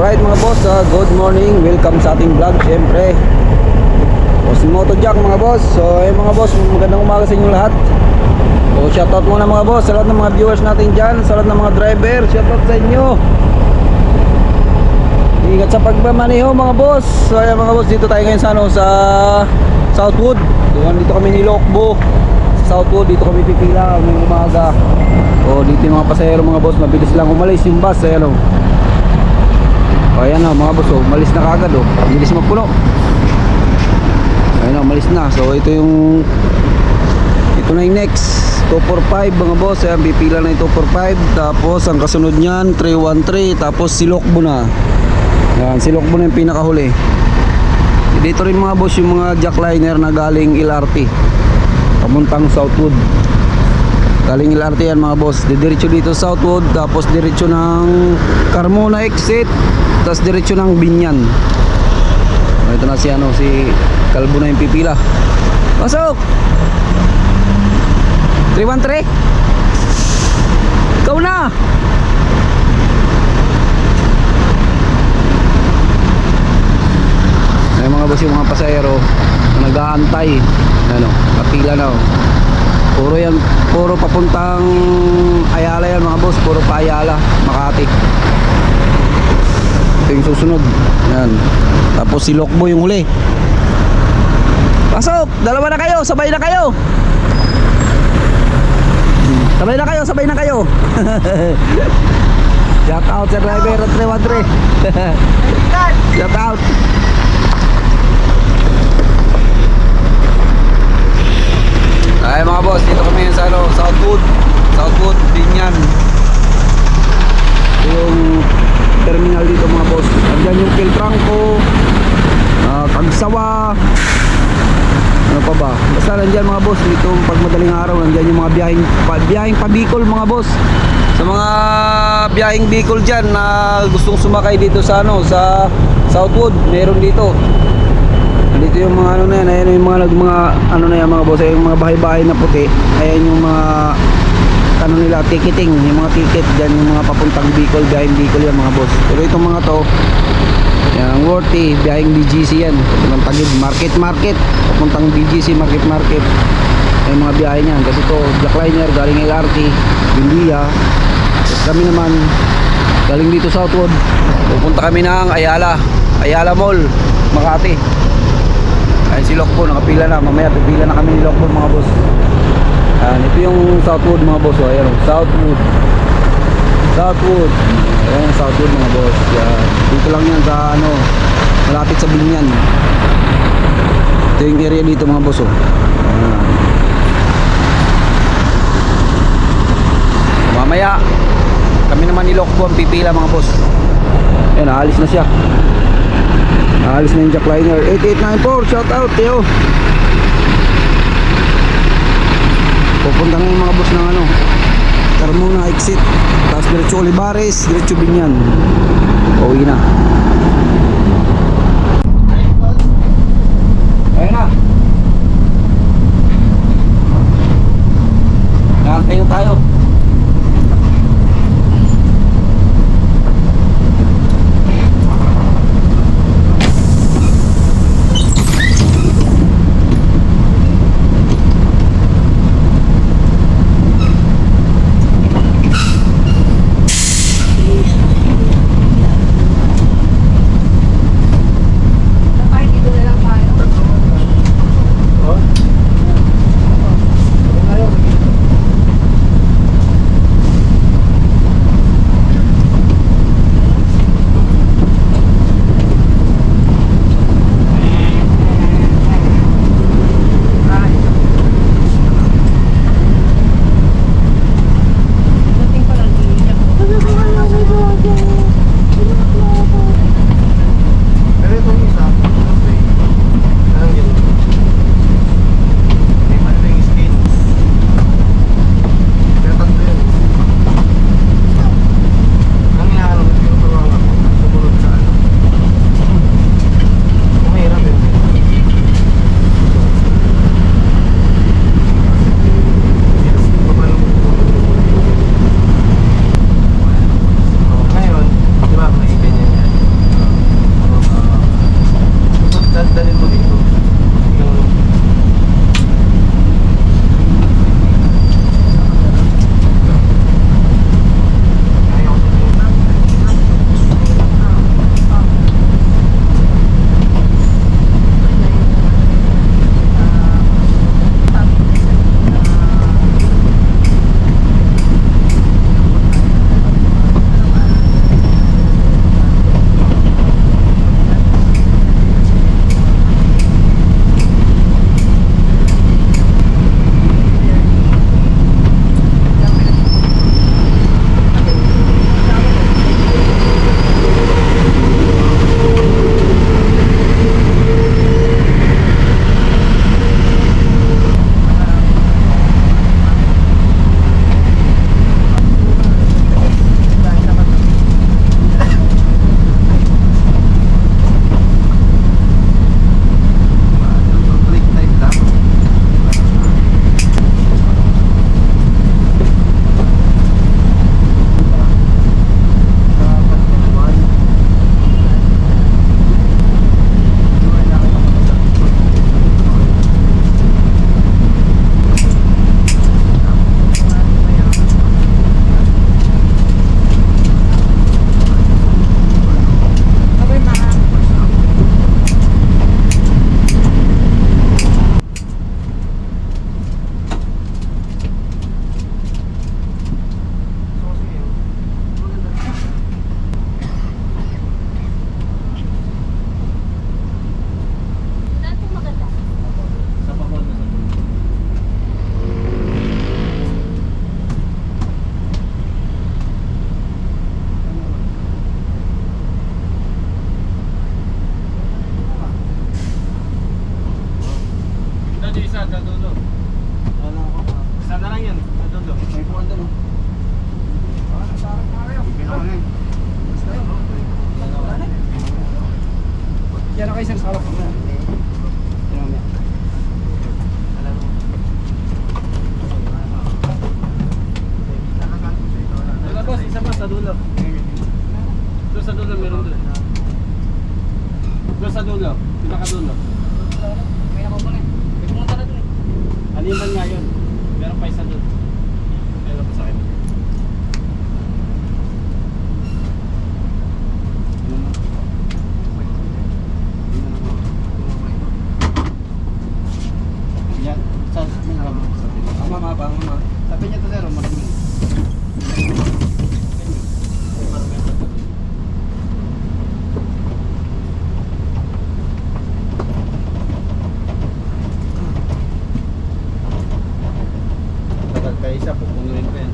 Alright mga boss, good morning. Welcome sa ating vlog. Siyempre Boss Motojack mga boss. So mga boss, magandang umaga sa inyo lahat. So shoutout muna mga boss sa lahat ng mga viewers natin dyan, sa lahat ng mga driver. Shoutout sa inyo. Ingat sa pagmamaneho mga boss. So ayan mga boss, dito tayo ngayon sa, sa Southwood. Dito kami ni Lokbo sa Southwood. Dito kami pipila ngayong umaga. O dito yung mga pasahero mga boss, mabilis lang umalis yung bus. Ayan o. O ayan o mga boss, umalis na kagad o. Mabilis magpuno. Ayan o, umalis na. So ito yung na yung next 245 mga boss. Ayan, pipila na yung 245. Tapos ang kasunod nyan 313. Tapos si Lokbo na. Ayan, si Lokbo na yung pinakahuli. Dito rin mga boss yung mga jackliner na galing LRT pamuntang Southwood. Galing LRT yan mga boss. Diretso dito Southwood. Tapos diretso ng Carmona exit. Tapos diretso ng Binyan. Ito na si ano, si Kalbo na yung pipila. Pasok! 313. Ikaw na. Ay mga boss, yung mga pasahero nag-aantay. Ano, kapila na oh. Puro yan, puro papuntang Ayala yan mga boss. Puro pa Ayala, Makati. Ito yung susunod. Yan. Tapos si Lokbo yung huli. Pasok! Dalawa na kayo, sabay na kayo. Sabay na kayo, sabay na kayo. Shout out sa driver at 313. Shout out. Ay mga boss, dito kami sa ano, Southwood, Binyan. Ito yung terminal dito mga boss. Andiyan yung Kiltranco, Tagsawa. Ano pa ba? Basta nandiyan mga boss, dito pag madaling araw nandiyan yung mga biyaheng pa Bicol mga boss. Sa mga biyaheng Bicol dyan na gustong sumakay dito sa ano, sa Southwood, meron dito. Dito yung mga ano na yan, ayan yung mga ano na yan mga boss, yung mga bahay-bahay na puti. Ayan yung mga ano nila, ticketing, yung mga ticket dyan, yung mga papuntang Bicol, biyaheng Bicol yan mga boss. Pero itong mga to, yan, worthy, biyaheng BGC yan, papuntang Tagig, market, papuntang BGC, market. Yung mga biyahe niyan, kasi ito, jackliner, galing LRT, Bindia. Tapos kami naman, galing dito Southwood, pupunta kami ng Ayala Mall, Makati. Ayun si Lokbo, nakapila na, mamaya pipila na kami ni Lokbo mga boss. Ito yung Southwood mga boss. Ayan, Southwood. Ayan, Southwood mga boss. Yan. Dito lang yan sa ano, malapit sa Binyan. Ito yung area dito mga boss. Mamaya kami naman ni Lokbo ang pipila mga boss. Ayan, aalis na siya. Aalis na yung jackliner. 8894, shout out Teo. Pupunta na yung mga boss ng ano, Carmona exit. Tapos diretso Olivares, diretso Binyan. Uwi na. Ayun na. Nakantay na tayo. Yan na kayo sir sa kalap na. Yan mamaya. Wala boss, isa pa sa dulo. Doon sa dulo meron doon. Doon sa dulo, pinakadulo. May nakukunin. May pumunta na dun eh. Aliman nga yun. Meron pa isa doon. Meron pa sa akin. Yan, sa Mama. sabi niya to sir, maraming. Tagal kayo isa, pupunuin ko yan.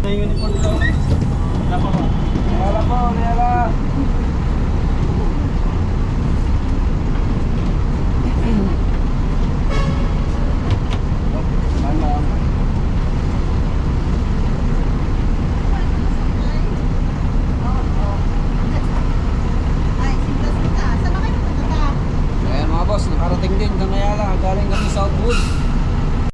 May uniform daw.